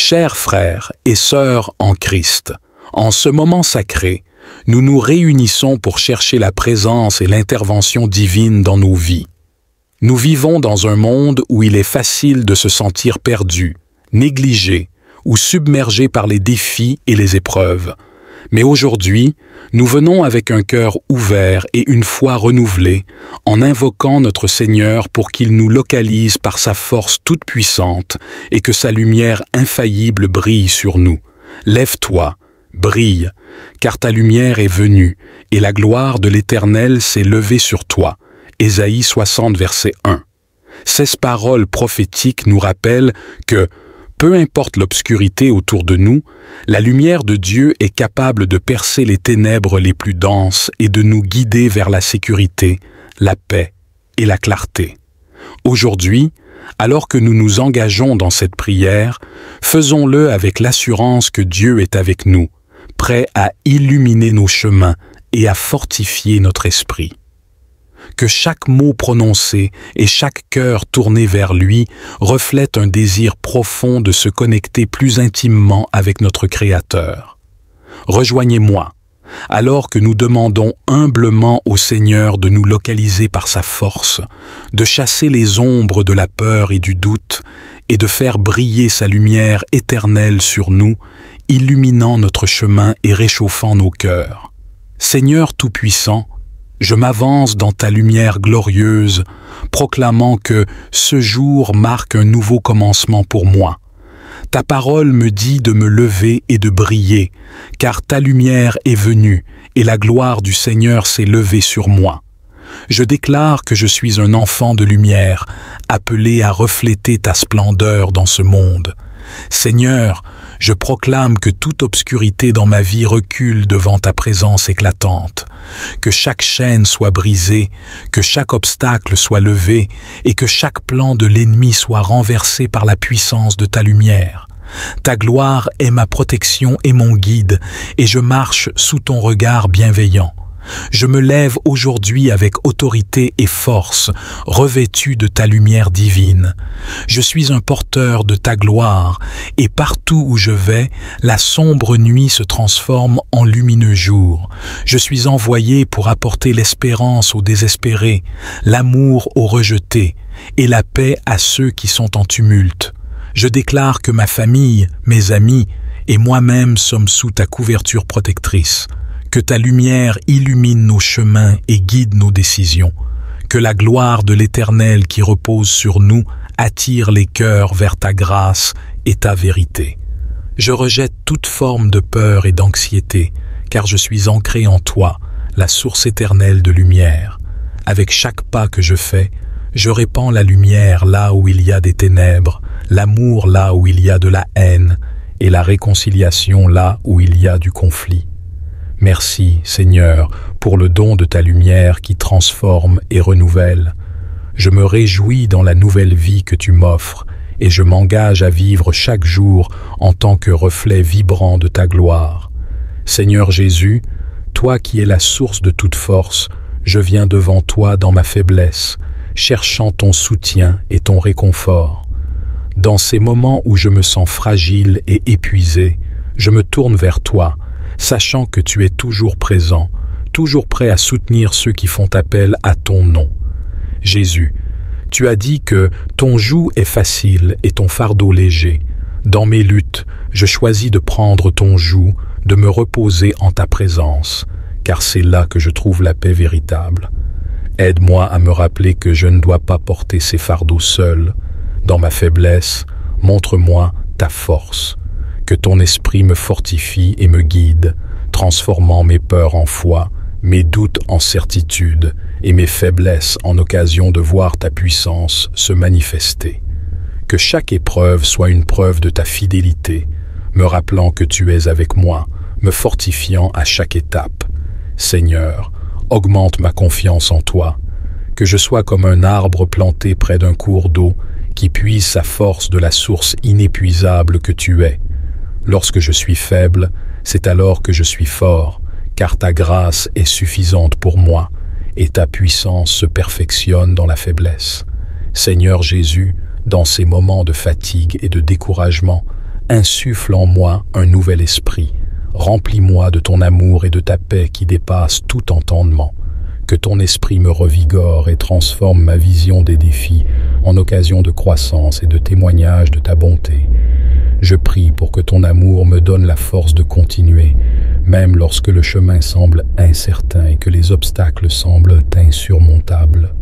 Chers frères et sœurs en Christ, en ce moment sacré, nous nous réunissons pour chercher la présence et l'intervention divine dans nos vies. Nous vivons dans un monde où il est facile de se sentir perdu, négligé ou submergé par les défis et les épreuves. Mais aujourd'hui, nous venons avec un cœur ouvert et une foi renouvelée, en invoquant notre Seigneur pour qu'il nous localise par sa force toute puissante et que sa lumière infaillible brille sur nous. Lève-toi, brille, car ta lumière est venue, et la gloire de l'Éternel s'est levée sur toi. Ésaïe 60, verset 1. Ces paroles prophétiques nous rappellent que, peu importe l'obscurité autour de nous, la lumière de Dieu est capable de percer les ténèbres les plus denses et de nous guider vers la sécurité, la paix et la clarté. Aujourd'hui, alors que nous nous engageons dans cette prière, faisons-le avec l'assurance que Dieu est avec nous, prêt à illuminer nos chemins et à fortifier notre esprit. Que chaque mot prononcé et chaque cœur tourné vers lui reflète un désir profond de se connecter plus intimement avec notre Créateur. Rejoignez-moi, alors que nous demandons humblement au Seigneur de nous localiser par sa force, de chasser les ombres de la peur et du doute, et de faire briller sa lumière éternelle sur nous, illuminant notre chemin et réchauffant nos cœurs. Seigneur Tout-Puissant, je m'avance dans ta lumière glorieuse, proclamant que ce jour marque un nouveau commencement pour moi. Ta parole me dit de me lever et de briller, car ta lumière est venue et la gloire du Seigneur s'est levée sur moi. Je déclare que je suis un enfant de lumière, appelé à refléter ta splendeur dans ce monde. Seigneur, je proclame que toute obscurité dans ma vie recule devant ta présence éclatante, que chaque chaîne soit brisée, que chaque obstacle soit levé et que chaque plan de l'ennemi soit renversé par la puissance de ta lumière. Ta gloire est ma protection et mon guide, et je marche sous ton regard bienveillant. Je me lève aujourd'hui avec autorité et force, revêtu de ta lumière divine. Je suis un porteur de ta gloire, et partout où je vais, la sombre nuit se transforme en lumineux jour. Je suis envoyé pour apporter l'espérance aux désespérés, l'amour aux rejetés, et la paix à ceux qui sont en tumulte. Je déclare que ma famille, mes amis et moi-même sommes sous ta couverture protectrice. Que ta lumière illumine nos chemins et guide nos décisions. Que la gloire de l'Éternel qui repose sur nous attire les cœurs vers ta grâce et ta vérité. Je rejette toute forme de peur et d'anxiété, car je suis ancré en toi, la source éternelle de lumière. Avec chaque pas que je fais, je répands la lumière là où il y a des ténèbres, l'amour là où il y a de la haine, et la réconciliation là où il y a du conflit. Merci, Seigneur, pour le don de ta lumière qui transforme et renouvelle. Je me réjouis dans la nouvelle vie que tu m'offres et je m'engage à vivre chaque jour en tant que reflet vibrant de ta gloire. Seigneur Jésus, toi qui es la source de toute force, je viens devant toi dans ma faiblesse, cherchant ton soutien et ton réconfort. Dans ces moments où je me sens fragile et épuisé, je me tourne vers toi, sachant que tu es toujours présent, toujours prêt à soutenir ceux qui font appel à ton nom. Jésus, tu as dit que ton joug est facile et ton fardeau léger. Dans mes luttes, je choisis de prendre ton joug, de me reposer en ta présence, car c'est là que je trouve la paix véritable. Aide-moi à me rappeler que je ne dois pas porter ces fardeaux seul. Dans ma faiblesse, montre-moi ta force. Que ton esprit me fortifie et me guide, transformant mes peurs en foi, mes doutes en certitude et mes faiblesses en occasion de voir ta puissance se manifester. Que chaque épreuve soit une preuve de ta fidélité, me rappelant que tu es avec moi, me fortifiant à chaque étape. Seigneur, augmente ma confiance en toi, que je sois comme un arbre planté près d'un cours d'eau qui puise sa force de la source inépuisable que tu es. Lorsque je suis faible, c'est alors que je suis fort, car ta grâce est suffisante pour moi, et ta puissance se perfectionne dans la faiblesse. Seigneur Jésus, dans ces moments de fatigue et de découragement, insuffle en moi un nouvel esprit. Remplis-moi de ton amour et de ta paix qui dépasse tout entendement. Que ton esprit me revigore et transforme ma vision des défis en occasion de croissance et de témoignage de ta bonté. Je prie pour que ton amour me donne la force de continuer, même lorsque le chemin semble incertain et que les obstacles semblent insurmontables.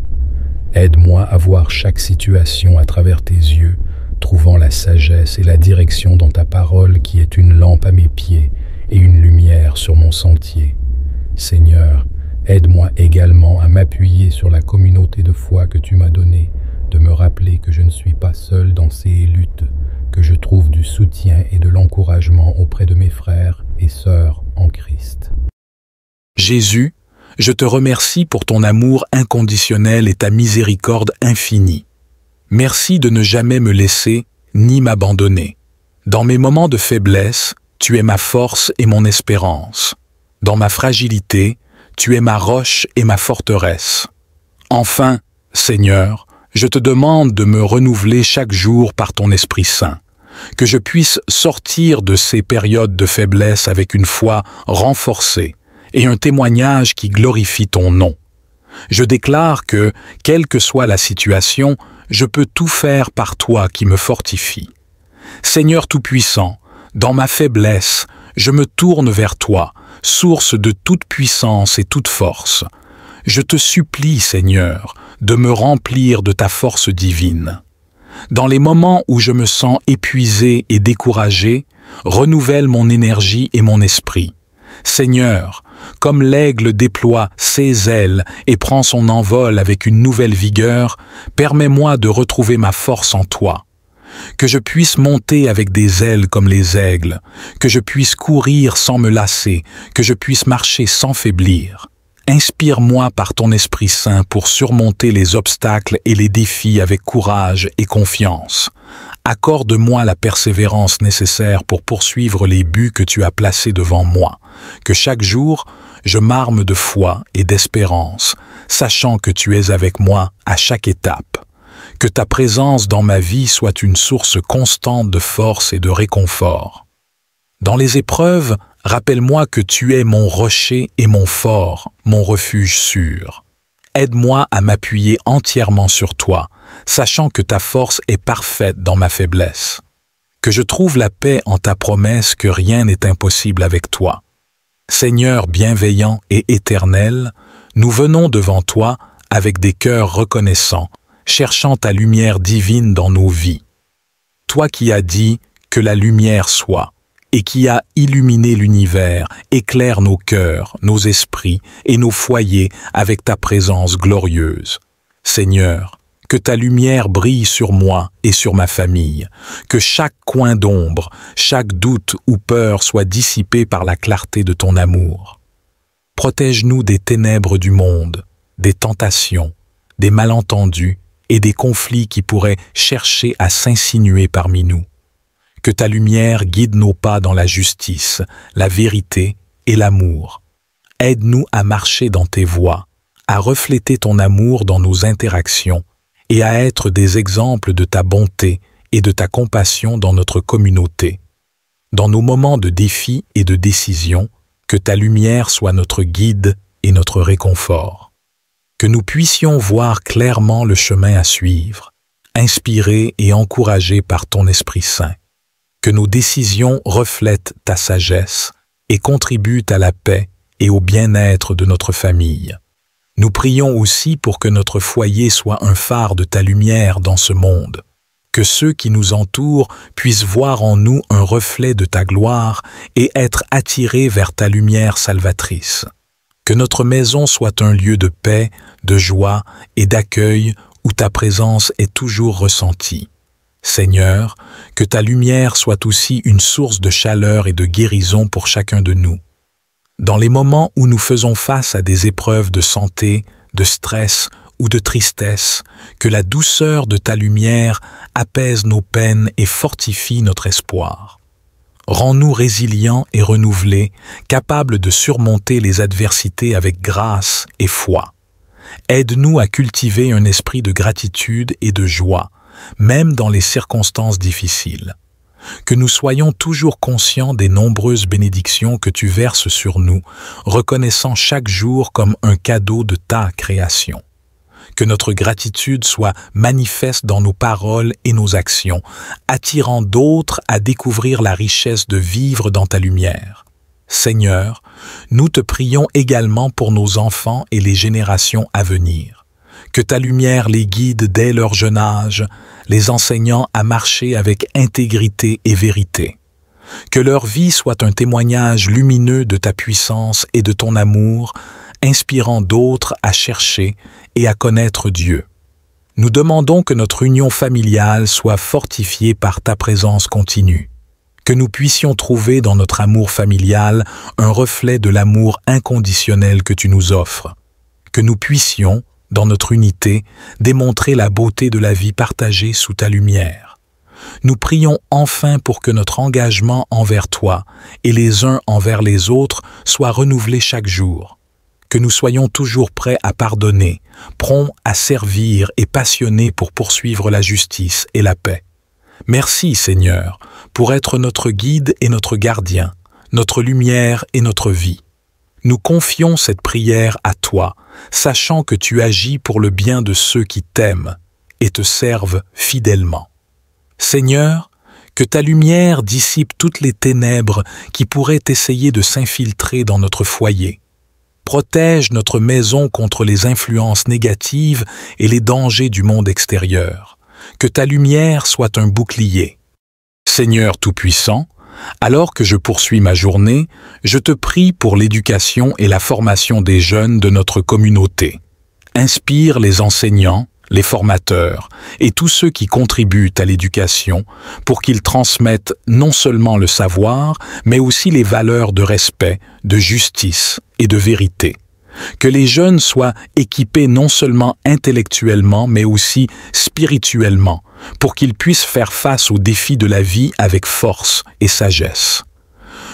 Aide-moi à voir chaque situation à travers tes yeux, trouvant la sagesse et la direction dans ta parole qui est une lampe à mes pieds et une lumière sur mon sentier. Seigneur, aide-moi également à m'appuyer sur la communauté de foi que tu m'as donnée, de me rappeler que je ne suis pas seul dans ces luttes, que je trouve du soutien et de l'encouragement auprès de mes frères et sœurs en Christ. Jésus, je te remercie pour ton amour inconditionnel et ta miséricorde infinie. Merci de ne jamais me laisser ni m'abandonner. Dans mes moments de faiblesse, tu es ma force et mon espérance. Dans ma fragilité, tu es ma roche et ma forteresse. Enfin, Seigneur, je te demande de me renouveler chaque jour par ton Esprit Saint, que je puisse sortir de ces périodes de faiblesse avec une foi renforcée et un témoignage qui glorifie ton nom. Je déclare que, quelle que soit la situation, je peux tout faire par toi qui me fortifie. Seigneur Tout-Puissant, dans ma faiblesse, je me tourne vers toi, source de toute puissance et toute force. Je te supplie, Seigneur, de me remplir de ta force divine. Dans les moments où je me sens épuisé et découragé, renouvelle mon énergie et mon esprit. Seigneur, comme l'aigle déploie ses ailes et prend son envol avec une nouvelle vigueur, permets-moi de retrouver ma force en toi. Que je puisse monter avec des ailes comme les aigles, que je puisse courir sans me lasser, que je puisse marcher sans faiblir. Inspire-moi par ton Esprit Saint pour surmonter les obstacles et les défis avec courage et confiance. Accorde-moi la persévérance nécessaire pour poursuivre les buts que tu as placés devant moi. Que chaque jour, je m'arme de foi et d'espérance, sachant que tu es avec moi à chaque étape. Que ta présence dans ma vie soit une source constante de force et de réconfort. Dans les épreuves, rappelle-moi que tu es mon rocher et mon fort, mon refuge sûr. Aide-moi à m'appuyer entièrement sur toi, sachant que ta force est parfaite dans ma faiblesse. Que je trouve la paix en ta promesse que rien n'est impossible avec toi. Seigneur bienveillant et éternel, nous venons devant toi avec des cœurs reconnaissants, cherchant ta lumière divine dans nos vies. Toi qui as dit que la lumière soit, et qui a illuminé l'univers, éclaire nos cœurs, nos esprits et nos foyers avec ta présence glorieuse. Seigneur, que ta lumière brille sur moi et sur ma famille, que chaque coin d'ombre, chaque doute ou peur soit dissipé par la clarté de ton amour. Protège-nous des ténèbres du monde, des tentations, des malentendus et des conflits qui pourraient chercher à s'insinuer parmi nous. Que ta lumière guide nos pas dans la justice, la vérité et l'amour. Aide-nous à marcher dans tes voies, à refléter ton amour dans nos interactions et à être des exemples de ta bonté et de ta compassion dans notre communauté. Dans nos moments de défi et de décision, que ta lumière soit notre guide et notre réconfort. Que nous puissions voir clairement le chemin à suivre, inspirés et encouragés par ton Esprit Saint. Que nos décisions reflètent ta sagesse et contribuent à la paix et au bien-être de notre famille. Nous prions aussi pour que notre foyer soit un phare de ta lumière dans ce monde, que ceux qui nous entourent puissent voir en nous un reflet de ta gloire et être attirés vers ta lumière salvatrice. Que notre maison soit un lieu de paix, de joie et d'accueil où ta présence est toujours ressentie. Seigneur, que ta lumière soit aussi une source de chaleur et de guérison pour chacun de nous. Dans les moments où nous faisons face à des épreuves de santé, de stress ou de tristesse, que la douceur de ta lumière apaise nos peines et fortifie notre espoir. Rends-nous résilients et renouvelés, capables de surmonter les adversités avec grâce et foi. Aide-nous à cultiver un esprit de gratitude et de joie, même dans les circonstances difficiles. que nous soyons toujours conscients des nombreuses bénédictions que tu verses sur nous, reconnaissant chaque jour comme un cadeau de ta création. Que notre gratitude soit manifeste dans nos paroles et nos actions, attirant d'autres à découvrir la richesse de vivre dans ta lumière. Seigneur, nous te prions également pour nos enfants et les générations à venir. Que ta lumière les guide dès leur jeune âge, les enseignant à marcher avec intégrité et vérité. Que leur vie soit un témoignage lumineux de ta puissance et de ton amour, inspirant d'autres à chercher et à connaître Dieu. Nous demandons que notre union familiale soit fortifiée par ta présence continue, que nous puissions trouver dans notre amour familial un reflet de l'amour inconditionnel que tu nous offres, que nous puissions, dans notre unité, démontrer la beauté de la vie partagée sous ta lumière. Nous prions enfin pour que notre engagement envers toi et les uns envers les autres soit renouvelé chaque jour, que nous soyons toujours prêts à pardonner, prompts à servir et passionnés pour poursuivre la justice et la paix. Merci, Seigneur, pour être notre guide et notre gardien, notre lumière et notre vie. Nous confions cette prière à toi, sachant que tu agis pour le bien de ceux qui t'aiment et te servent fidèlement. Seigneur, que ta lumière dissipe toutes les ténèbres qui pourraient essayer de s'infiltrer dans notre foyer. Protège notre maison contre les influences négatives et les dangers du monde extérieur. Que ta lumière soit un bouclier. Seigneur Tout-Puissant, alors que je poursuis ma journée, je te prie pour l'éducation et la formation des jeunes de notre communauté. Inspire les enseignants, les formateurs et tous ceux qui contribuent à l'éducation pour qu'ils transmettent non seulement le savoir, mais aussi les valeurs de respect, de justice et de vérité. Que les jeunes soient équipés non seulement intellectuellement, mais aussi spirituellement, pour qu'ils puissent faire face aux défis de la vie avec force et sagesse.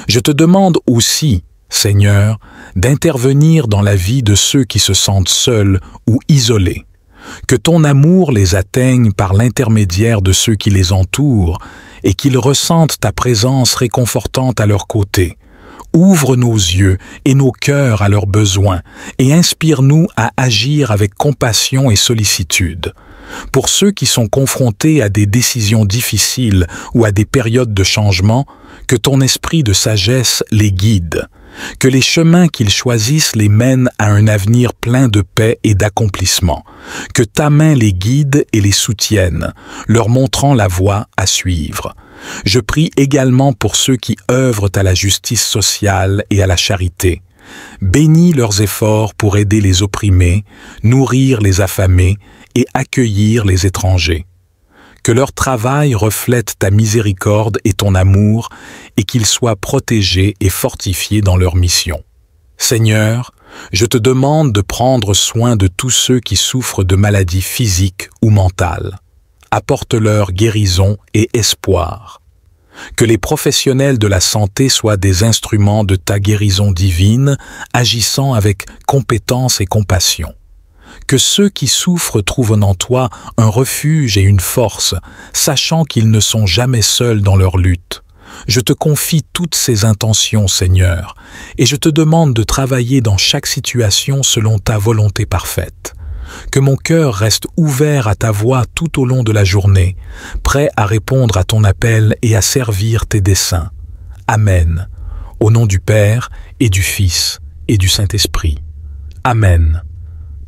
Je te demande aussi, Seigneur, d'intervenir dans la vie de ceux qui se sentent seuls ou isolés. Que ton amour les atteigne par l'intermédiaire de ceux qui les entourent et qu'ils ressentent ta présence réconfortante à leur côté. Ouvre nos yeux et nos cœurs à leurs besoins et inspire-nous à agir avec compassion et sollicitude. Pour ceux qui sont confrontés à des décisions difficiles ou à des périodes de changement, que ton esprit de sagesse les guide, que les chemins qu'ils choisissent les mènent à un avenir plein de paix et d'accomplissement, que ta main les guide et les soutienne, leur montrant la voie à suivre. Je prie également pour ceux qui œuvrent à la justice sociale et à la charité. Bénis leurs efforts pour aider les opprimés, nourrir les affamés et accueillir les étrangers. Que leur travail reflète ta miséricorde et ton amour et qu'ils soient protégés et fortifiés dans leur mission. Seigneur, je te demande de prendre soin de tous ceux qui souffrent de maladies physiques ou mentales. Apporte-leur guérison et espoir. Que les professionnels de la santé soient des instruments de ta guérison divine, agissant avec compétence et compassion. Que ceux qui souffrent trouvent en toi un refuge et une force, sachant qu'ils ne sont jamais seuls dans leur lutte. Je te confie toutes ces intentions, Seigneur, et je te demande de travailler dans chaque situation selon ta volonté parfaite. Que mon cœur reste ouvert à ta voix tout au long de la journée, prêt à répondre à ton appel et à servir tes desseins. Amen. Au nom du Père et du Fils et du Saint-Esprit. Amen.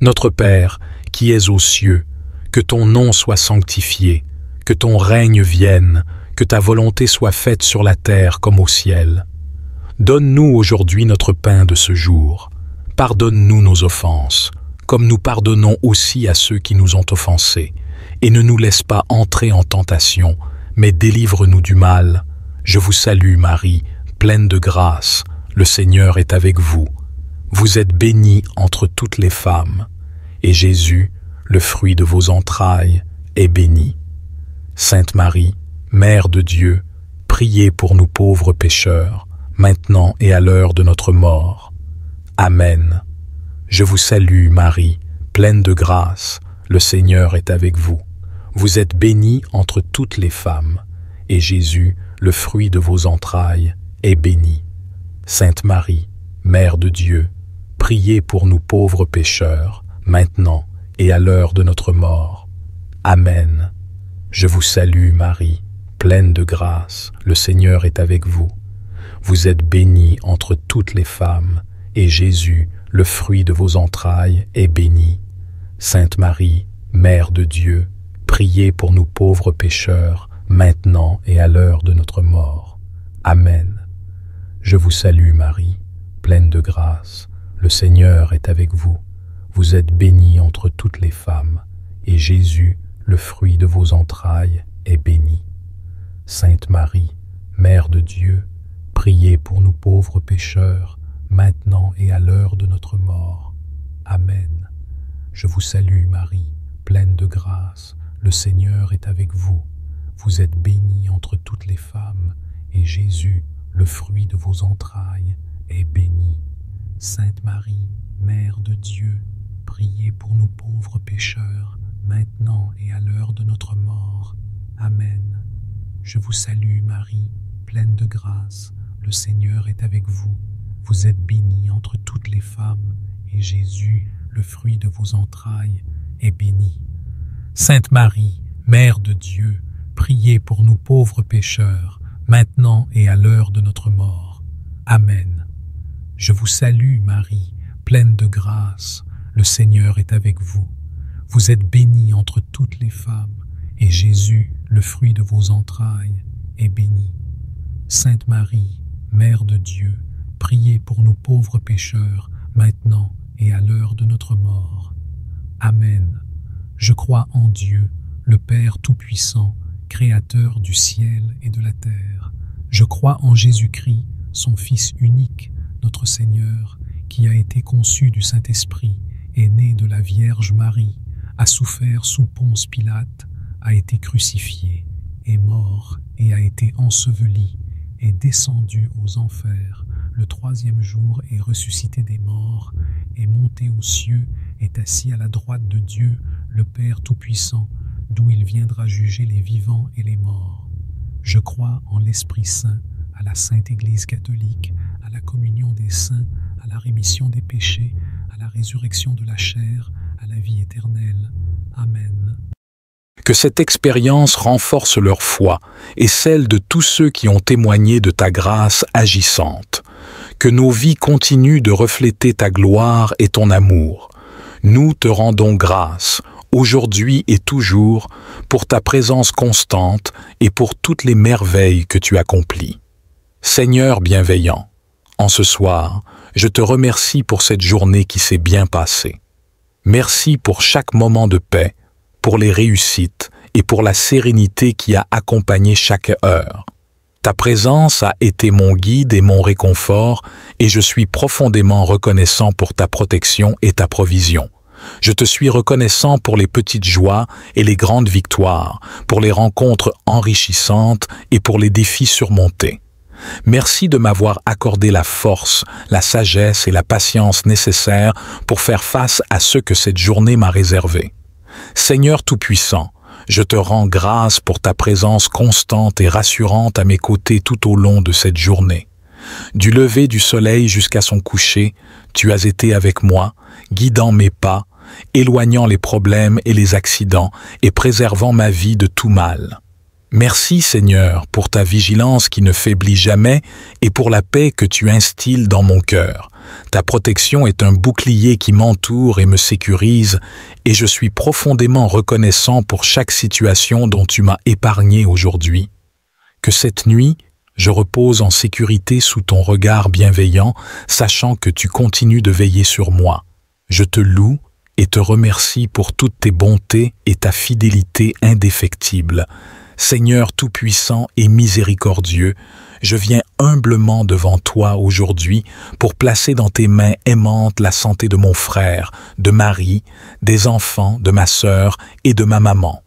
Notre Père, qui es aux cieux, que ton nom soit sanctifié, que ton règne vienne, que ta volonté soit faite sur la terre comme au ciel. Donne-nous aujourd'hui notre pain de ce jour. Pardonne-nous nos offenses, comme nous pardonnons aussi à ceux qui nous ont offensés. Et ne nous laisse pas entrer en tentation, mais délivre-nous du mal. Je vous salue, Marie, pleine de grâce, le Seigneur est avec vous. Vous êtes bénie entre toutes les femmes, et Jésus, le fruit de vos entrailles, est béni. Sainte Marie, Mère de Dieu, priez pour nous pauvres pécheurs, maintenant et à l'heure de notre mort. Amen. Je vous salue, Marie, pleine de grâce, le Seigneur est avec vous. Vous êtes bénie entre toutes les femmes, et Jésus, le fruit de vos entrailles, est béni. Sainte Marie, Mère de Dieu, priez pour nous pauvres pécheurs, maintenant et à l'heure de notre mort. Amen. Je vous salue Marie, pleine de grâce, le Seigneur est avec vous. Vous êtes bénie entre toutes les femmes, et Jésus, le fruit de vos entrailles, est béni. Sainte Marie, Mère de Dieu, priez pour nous pauvres pécheurs, maintenant et à l'heure de notre mort. Amen. Je vous salue Marie, pleine de grâce, le Seigneur est avec vous. Vous êtes bénie entre toutes les femmes, et Jésus, le fruit de vos entrailles, est béni. Sainte Marie, Mère de Dieu, priez pour nous pauvres pécheurs, maintenant et à l'heure de notre mort. Amen. Je vous salue Marie, pleine de grâce, le Seigneur est avec vous. Vous êtes bénie entre toutes les femmes, et Jésus, le fruit de vos entrailles, est béni. Sainte Marie, Mère de Dieu, priez pour nous pauvres pécheurs, maintenant et à l'heure de notre mort. Amen. Je vous salue Marie, pleine de grâce, le Seigneur est avec vous. Vous êtes bénie entre toutes les femmes, et Jésus, le fruit de vos entrailles, est béni. Sainte Marie, Mère de Dieu, priez pour nous pauvres pécheurs, maintenant et à l'heure de notre mort. Amen. Je vous salue Marie, pleine de grâce, le Seigneur est avec vous. Vous êtes bénie entre toutes les femmes, et Jésus, le fruit de vos entrailles, est béni. Sainte Marie, Mère de Dieu, priez pour nous pauvres pécheurs, maintenant et à l'heure de notre mort. Amen. Je crois en Dieu, le Père Tout-Puissant, Créateur du ciel et de la terre. Je crois en Jésus-Christ, son Fils unique, notre Seigneur, qui a été conçu du Saint-Esprit, est né de la Vierge Marie, a souffert sous Ponce Pilate, a été crucifié, est mort et a été enseveli, est descendu aux enfers, le troisième jour est ressuscité des morts, est monté aux cieux, est assis à la droite de Dieu, le Père Tout-Puissant, d'où il viendra juger les vivants et les morts. Je crois en l'Esprit Saint, à la Sainte Église catholique, à la communion des saints, à la rémission des péchés, à la résurrection de la chair, à la vie éternelle. Amen. Que cette expérience renforce leur foi et celle de tous ceux qui ont témoigné de ta grâce agissante. Que nos vies continuent de refléter ta gloire et ton amour. Nous te rendons grâce, aujourd'hui et toujours, pour ta présence constante et pour toutes les merveilles que tu accomplis. Seigneur bienveillant, en ce soir, je te remercie pour cette journée qui s'est bien passée. Merci pour chaque moment de paix, pour les réussites et pour la sérénité qui a accompagné chaque heure. Ta présence a été mon guide et mon réconfort, et je suis profondément reconnaissant pour ta protection et ta provision. Je te suis reconnaissant pour les petites joies et les grandes victoires, pour les rencontres enrichissantes et pour les défis surmontés. Merci de m'avoir accordé la force, la sagesse et la patience nécessaires pour faire face à ce que cette journée m'a réservé. Seigneur Tout-Puissant, je te rends grâce pour ta présence constante et rassurante à mes côtés tout au long de cette journée. Du lever du soleil jusqu'à son coucher, tu as été avec moi, guidant mes pas, éloignant les problèmes et les accidents et préservant ma vie de tout mal. Merci Seigneur pour ta vigilance qui ne faiblit jamais et pour la paix que tu instilles dans mon cœur. Ta protection est un bouclier qui m'entoure et me sécurise, et je suis profondément reconnaissant pour chaque situation dont tu m'as épargné aujourd'hui. Que cette nuit, je repose en sécurité sous ton regard bienveillant, sachant que tu continues de veiller sur moi. Je te loue et te remercie pour toutes tes bontés et ta fidélité indéfectible. Seigneur tout-puissant et miséricordieux, je viens humblement devant toi aujourd'hui pour placer dans tes mains aimantes la santé de mon frère, de Marie, des enfants, de ma sœur et de ma maman.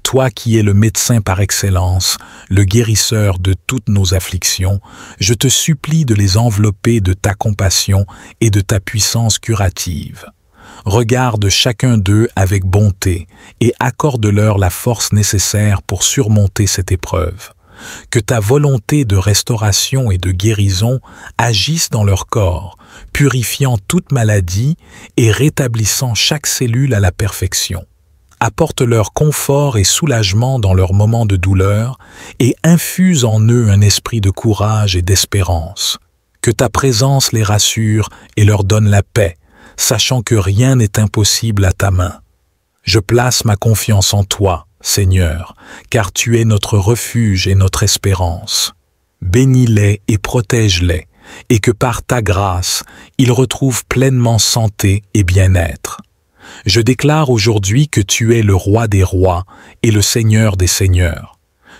Toi qui es le médecin par excellence, le guérisseur de toutes nos afflictions, je te supplie de les envelopper de ta compassion et de ta puissance curative. Regarde chacun d'eux avec bonté et accorde-leur la force nécessaire pour surmonter cette épreuve. que ta volonté de restauration et de guérison agisse dans leur corps, purifiant toute maladie et rétablissant chaque cellule à la perfection. Apporte-leur confort et soulagement dans leurs moments de douleur et infuse en eux un esprit de courage et d'espérance. Que ta présence les rassure et leur donne la paix, sachant que rien n'est impossible à ta main. Je place ma confiance en toi, Seigneur, car tu es notre refuge et notre espérance. Bénis-les et protège-les, et que par ta grâce, ils retrouvent pleinement santé et bien-être. Je déclare aujourd'hui que tu es le roi des rois et le Seigneur des seigneurs.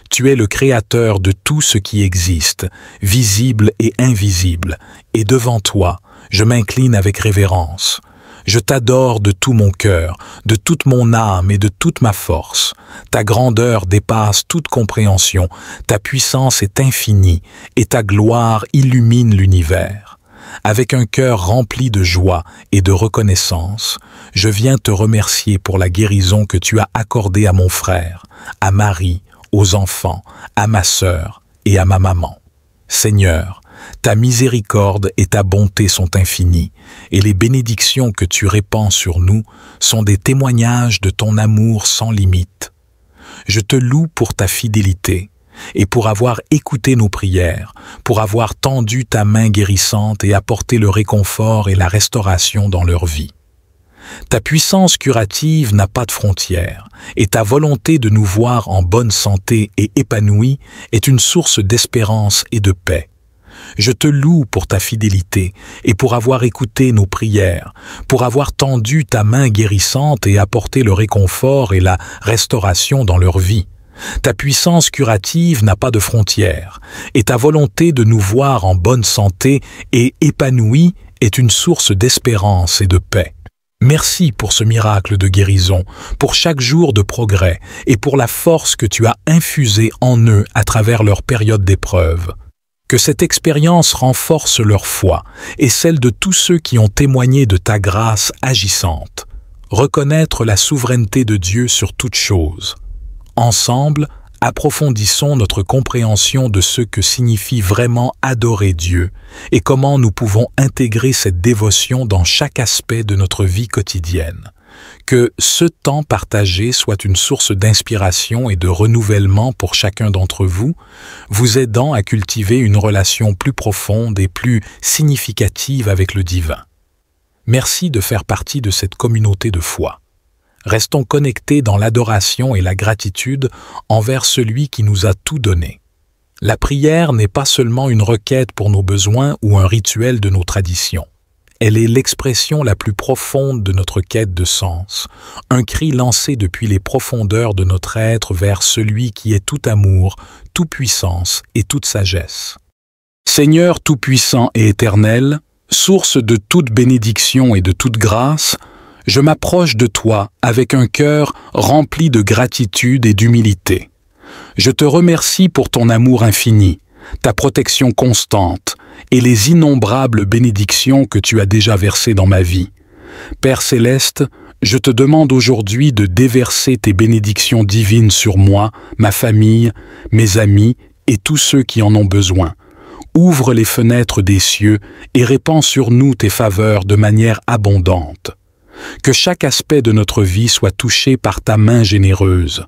Tu es le créateur de tout ce qui existe, visible et invisible, et devant toi, je m'incline avec révérence. Je t'adore de tout mon cœur, de toute mon âme et de toute ma force. Ta grandeur dépasse toute compréhension, ta puissance est infinie et ta gloire illumine l'univers. Avec un cœur rempli de joie et de reconnaissance, je viens te remercier pour la guérison que tu as accordée à mon frère, à Marie, aux enfants, à ma sœur et à ma maman. Seigneur, ta miséricorde et ta bonté sont infinies, et les bénédictions que tu répands sur nous sont des témoignages de ton amour sans limite. Je te loue pour ta fidélité, et pour avoir écouté nos prières, pour avoir tendu ta main guérissante et apporté le réconfort et la restauration dans leur vie. Ta puissance curative n'a pas de frontières, et ta volonté de nous voir en bonne santé et épanouis est une source d'espérance et de paix. Je te loue pour ta fidélité et pour avoir écouté nos prières, pour avoir tendu ta main guérissante et apporté le réconfort et la restauration dans leur vie. Ta puissance curative n'a pas de frontières, et ta volonté de nous voir en bonne santé et épanouis est une source d'espérance et de paix. Merci pour ce miracle de guérison, pour chaque jour de progrès et pour la force que tu as infusée en eux à travers leur période d'épreuve. Que cette expérience renforce leur foi et celle de tous ceux qui ont témoigné de ta grâce agissante. Reconnaître la souveraineté de Dieu sur toute chose. Ensemble, approfondissons notre compréhension de ce que signifie vraiment adorer Dieu et comment nous pouvons intégrer cette dévotion dans chaque aspect de notre vie quotidienne. Que ce temps partagé soit une source d'inspiration et de renouvellement pour chacun d'entre vous, vous aidant à cultiver une relation plus profonde et plus significative avec le divin. Merci de faire partie de cette communauté de foi. Restons connectés dans l'adoration et la gratitude envers celui qui nous a tout donné. La prière n'est pas seulement une requête pour nos besoins ou un rituel de nos traditions. Elle est l'expression la plus profonde de notre quête de sens, un cri lancé depuis les profondeurs de notre être vers celui qui est tout amour, toute puissance et toute sagesse. Seigneur tout-puissant et éternel, source de toute bénédiction et de toute grâce, je m'approche de toi avec un cœur rempli de gratitude et d'humilité. Je te remercie pour ton amour infini, ta protection constante et les innombrables bénédictions que tu as déjà versées dans ma vie. Père céleste, je te demande aujourd'hui de déverser tes bénédictions divines sur moi, ma famille, mes amis et tous ceux qui en ont besoin. Ouvre les fenêtres des cieux et répands sur nous tes faveurs de manière abondante. Que chaque aspect de notre vie soit touché par ta main généreuse.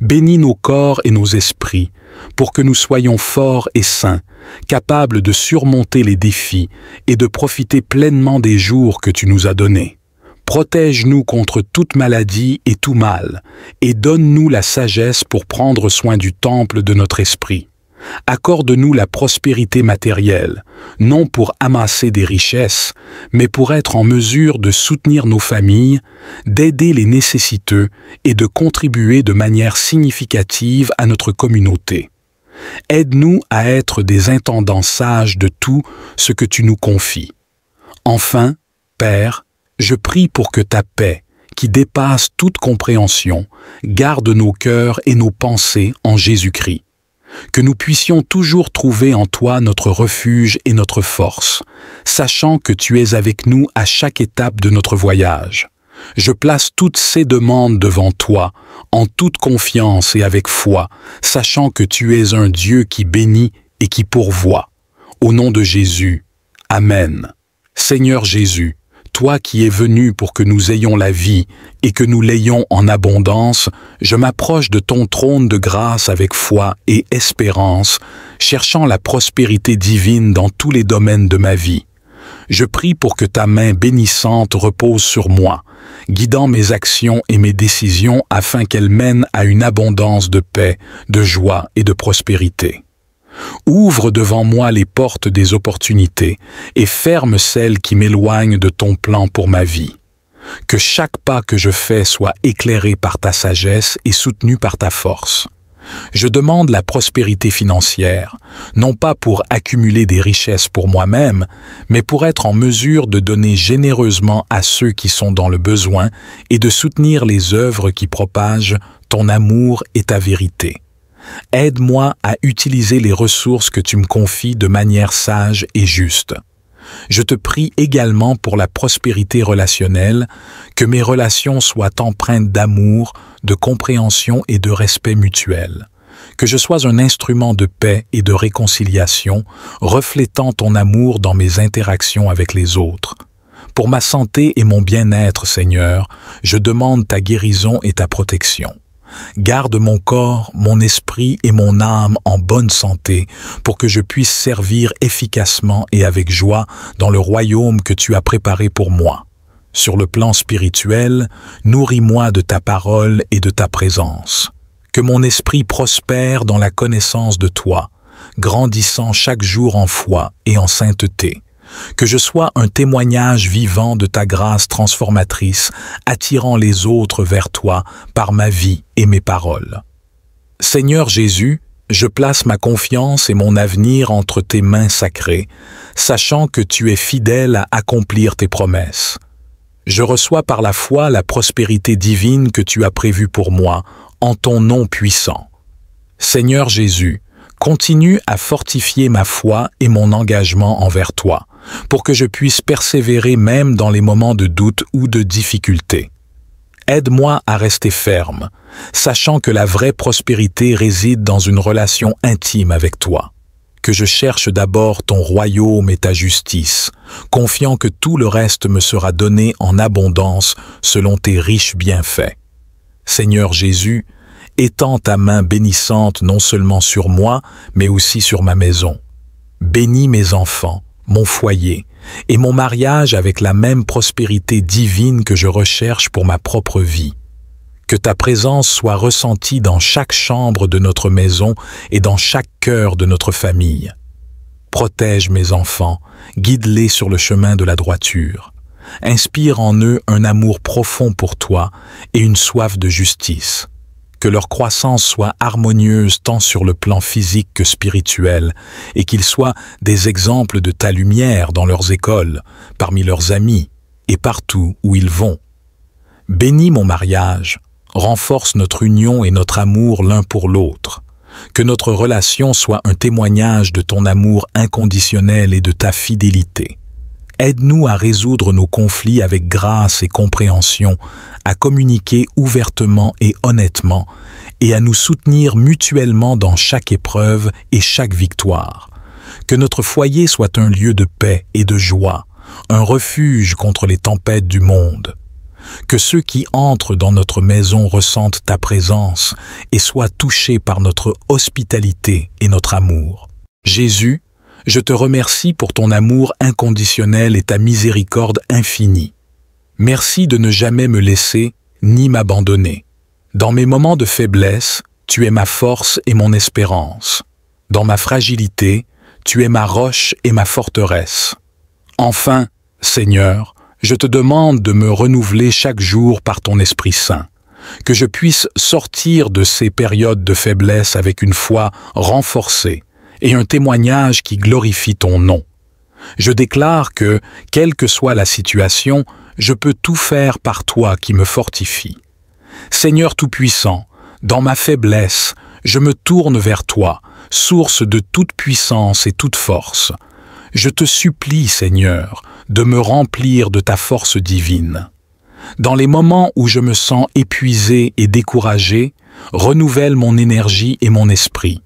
Bénis nos corps et nos esprits, pour que nous soyons forts et sains, capables de surmonter les défis et de profiter pleinement des jours que tu nous as donnés. Protège-nous contre toute maladie et tout mal, et donne-nous la sagesse pour prendre soin du temple de notre esprit. Accorde-nous la prospérité matérielle, non pour amasser des richesses, mais pour être en mesure de soutenir nos familles, d'aider les nécessiteux et de contribuer de manière significative à notre communauté. Aide-nous à être des intendants sages de tout ce que tu nous confies. Enfin, Père, je prie pour que ta paix, qui dépasse toute compréhension, garde nos cœurs et nos pensées en Jésus-Christ. Que nous puissions toujours trouver en toi notre refuge et notre force, sachant que tu es avec nous à chaque étape de notre voyage. Je place toutes ces demandes devant toi, en toute confiance et avec foi, sachant que tu es un Dieu qui bénit et qui pourvoit. Au nom de Jésus, Amen. Seigneur Jésus, toi qui es venu pour que nous ayons la vie et que nous l'ayons en abondance, je m'approche de ton trône de grâce avec foi et espérance, cherchant la prospérité divine dans tous les domaines de ma vie. Je prie pour que ta main bénissante repose sur moi, guidant mes actions et mes décisions afin qu'elles mènent à une abondance de paix, de joie et de prospérité. Ouvre devant moi les portes des opportunités et ferme celles qui m'éloignent de ton plan pour ma vie. Que chaque pas que je fais soit éclairé par ta sagesse et soutenu par ta force. Je demande la prospérité financière, non pas pour accumuler des richesses pour moi-même, mais pour être en mesure de donner généreusement à ceux qui sont dans le besoin et de soutenir les œuvres qui propagent ton amour et ta vérité. Aide-moi à utiliser les ressources que tu me confies de manière sage et juste. Je te prie également pour la prospérité relationnelle, que mes relations soient empreintes d'amour, de compréhension et de respect mutuel. Que je sois un instrument de paix et de réconciliation, reflétant ton amour dans mes interactions avec les autres. Pour ma santé et mon bien-être, Seigneur, je demande ta guérison et ta protection. Garde mon corps, mon esprit et mon âme en bonne santé pour que je puisse servir efficacement et avec joie dans le royaume que tu as préparé pour moi. Sur le plan spirituel, nourris-moi de ta parole et de ta présence. Que mon esprit prospère dans la connaissance de toi, grandissant chaque jour en foi et en sainteté. Que je sois un témoignage vivant de ta grâce transformatrice, attirant les autres vers toi par ma vie et mes paroles. Seigneur Jésus, je place ma confiance et mon avenir entre tes mains sacrées, sachant que tu es fidèle à accomplir tes promesses. Je reçois par la foi la prospérité divine que tu as prévue pour moi, en ton nom puissant. Seigneur Jésus, continue à fortifier ma foi et mon engagement envers toi, pour que je puisse persévérer même dans les moments de doute ou de difficulté. Aide-moi à rester ferme, sachant que la vraie prospérité réside dans une relation intime avec toi. Que je cherche d'abord ton royaume et ta justice, confiant que tout le reste me sera donné en abondance selon tes riches bienfaits. Seigneur Jésus, étends ta main bénissante non seulement sur moi, mais aussi sur ma maison. Bénis mes enfants, mon foyer et mon mariage avec la même prospérité divine que je recherche pour ma propre vie. Que ta présence soit ressentie dans chaque chambre de notre maison et dans chaque cœur de notre famille. Protège mes enfants, guide-les sur le chemin de la droiture. Inspire en eux un amour profond pour toi et une soif de justice. Que leur croissance soit harmonieuse tant sur le plan physique que spirituel, et qu'ils soient des exemples de ta lumière dans leurs écoles, parmi leurs amis, et partout où ils vont. Bénis mon mariage, renforce notre union et notre amour l'un pour l'autre. Que notre relation soit un témoignage de ton amour inconditionnel et de ta fidélité. Aide-nous à résoudre nos conflits avec grâce et compréhension, à communiquer ouvertement et honnêtement, et à nous soutenir mutuellement dans chaque épreuve et chaque victoire. Que notre foyer soit un lieu de paix et de joie, un refuge contre les tempêtes du monde. Que ceux qui entrent dans notre maison ressentent ta présence et soient touchés par notre hospitalité et notre amour. Jésus, je te remercie pour ton amour inconditionnel et ta miséricorde infinie. Merci de ne jamais me laisser ni m'abandonner. Dans mes moments de faiblesse, tu es ma force et mon espérance. Dans ma fragilité, tu es ma roche et ma forteresse. Enfin, Seigneur, je te demande de me renouveler chaque jour par ton Esprit Saint, que je puisse sortir de ces périodes de faiblesse avec une foi renforcée et un témoignage qui glorifie ton nom. Je déclare que, quelle que soit la situation, je peux tout faire par toi qui me fortifie. Seigneur Tout-Puissant, dans ma faiblesse, je me tourne vers toi, source de toute puissance et toute force. Je te supplie, Seigneur, de me remplir de ta force divine. Dans les moments où je me sens épuisé et découragé, renouvelle mon énergie et mon esprit.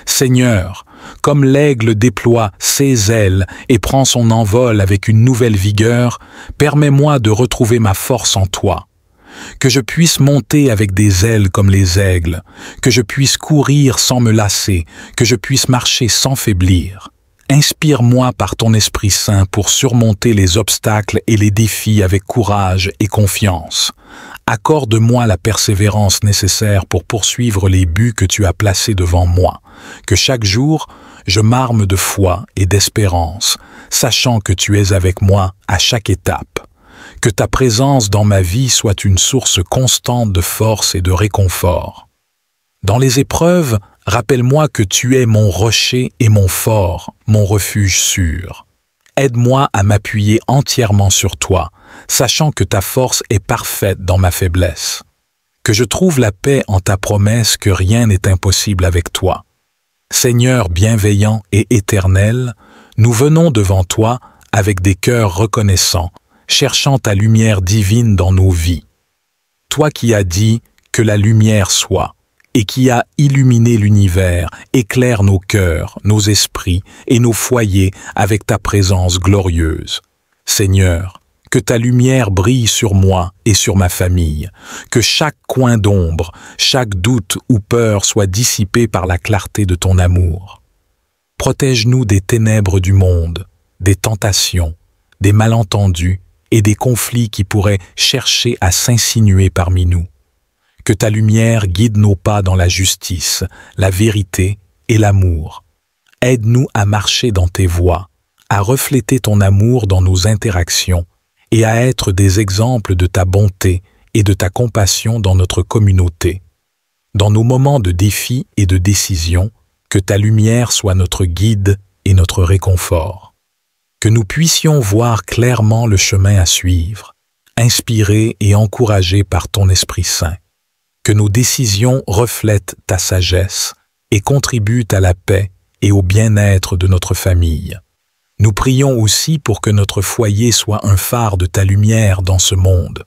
Seigneur, comme l'aigle déploie ses ailes et prend son envol avec une nouvelle vigueur, permets-moi de retrouver ma force en toi. Que je puisse monter avec des ailes comme les aigles, que je puisse courir sans me lasser, que je puisse marcher sans faiblir. Inspire-moi par ton Esprit Saint pour surmonter les obstacles et les défis avec courage et confiance. Accorde-moi la persévérance nécessaire pour poursuivre les buts que tu as placés devant moi. Que chaque jour, je m'arme de foi et d'espérance, sachant que tu es avec moi à chaque étape. Que ta présence dans ma vie soit une source constante de force et de réconfort. Dans les épreuves, rappelle-moi que tu es mon rocher et mon fort, mon refuge sûr. Aide-moi à m'appuyer entièrement sur toi, sachant que ta force est parfaite dans ma faiblesse. Que je trouve la paix en ta promesse que rien n'est impossible avec toi. Seigneur bienveillant et éternel, nous venons devant toi avec des cœurs reconnaissants, cherchant ta lumière divine dans nos vies. Toi qui as dit que la lumière soit, et qui a illuminé l'univers, éclaire nos cœurs, nos esprits et nos foyers avec ta présence glorieuse. Seigneur, que ta lumière brille sur moi et sur ma famille, que chaque coin d'ombre, chaque doute ou peur soit dissipé par la clarté de ton amour. Protège-nous des ténèbres du monde, des tentations, des malentendus et des conflits qui pourraient chercher à s'insinuer parmi nous. Que ta lumière guide nos pas dans la justice, la vérité et l'amour. Aide-nous à marcher dans tes voies, à refléter ton amour dans nos interactions et à être des exemples de ta bonté et de ta compassion dans notre communauté. Dans nos moments de défi et de décision, que ta lumière soit notre guide et notre réconfort. Que nous puissions voir clairement le chemin à suivre, inspirés et encouragés par ton Esprit Saint. Que nos décisions reflètent ta sagesse et contribuent à la paix et au bien-être de notre famille. Nous prions aussi pour que notre foyer soit un phare de ta lumière dans ce monde,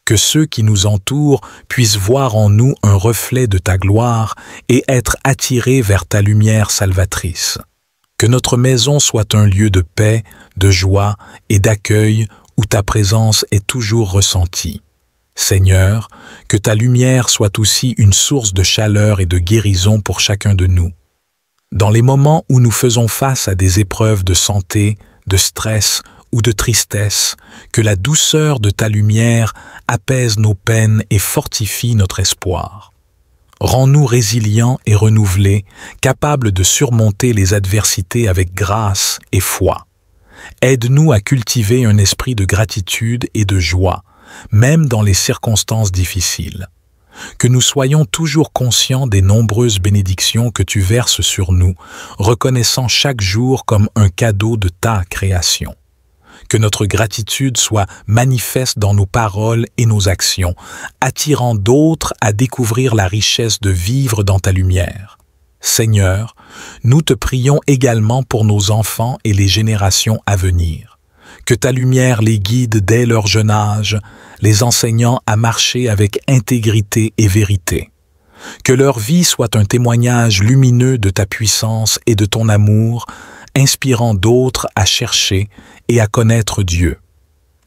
que ceux qui nous entourent puissent voir en nous un reflet de ta gloire et être attirés vers ta lumière salvatrice. Que notre maison soit un lieu de paix, de joie et d'accueil où ta présence est toujours ressentie. Seigneur, que ta lumière soit aussi une source de chaleur et de guérison pour chacun de nous. Dans les moments où nous faisons face à des épreuves de santé, de stress ou de tristesse, que la douceur de ta lumière apaise nos peines et fortifie notre espoir. Rends-nous résilients et renouvelés, capables de surmonter les adversités avec grâce et foi. Aide-nous à cultiver un esprit de gratitude et de joie, même dans les circonstances difficiles. Que nous soyons toujours conscients des nombreuses bénédictions que tu verses sur nous, reconnaissant chaque jour comme un cadeau de ta création. Que notre gratitude soit manifeste dans nos paroles et nos actions, attirant d'autres à découvrir la richesse de vivre dans ta lumière. Seigneur, nous te prions également pour nos enfants et les générations à venir. Que ta lumière les guide dès leur jeune âge, les enseignant à marcher avec intégrité et vérité. Que leur vie soit un témoignage lumineux de ta puissance et de ton amour, inspirant d'autres à chercher et à connaître Dieu.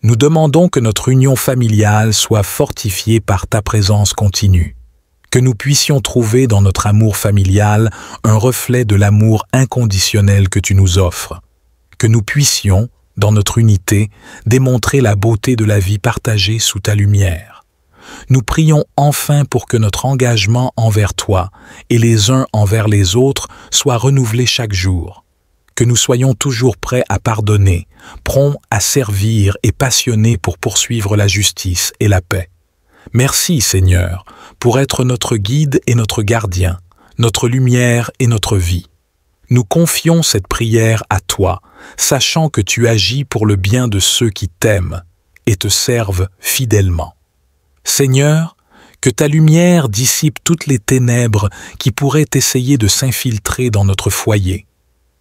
Nous demandons que notre union familiale soit fortifiée par ta présence continue, que nous puissions trouver dans notre amour familial un reflet de l'amour inconditionnel que tu nous offres, que nous puissions, dans notre unité, démontrer la beauté de la vie partagée sous ta lumière. Nous prions enfin pour que notre engagement envers toi et les uns envers les autres soit renouvelé chaque jour, que nous soyons toujours prêts à pardonner, prompts à servir et passionnés pour poursuivre la justice et la paix. Merci, Seigneur, pour être notre guide et notre gardien, notre lumière et notre vie. Nous confions cette prière à toi, sachant que tu agis pour le bien de ceux qui t'aiment et te servent fidèlement. Seigneur, que ta lumière dissipe toutes les ténèbres qui pourraient essayer de s'infiltrer dans notre foyer.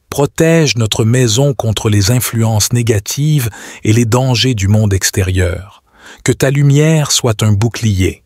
Protège notre maison contre les influences négatives et les dangers du monde extérieur. que ta lumière soit un bouclier.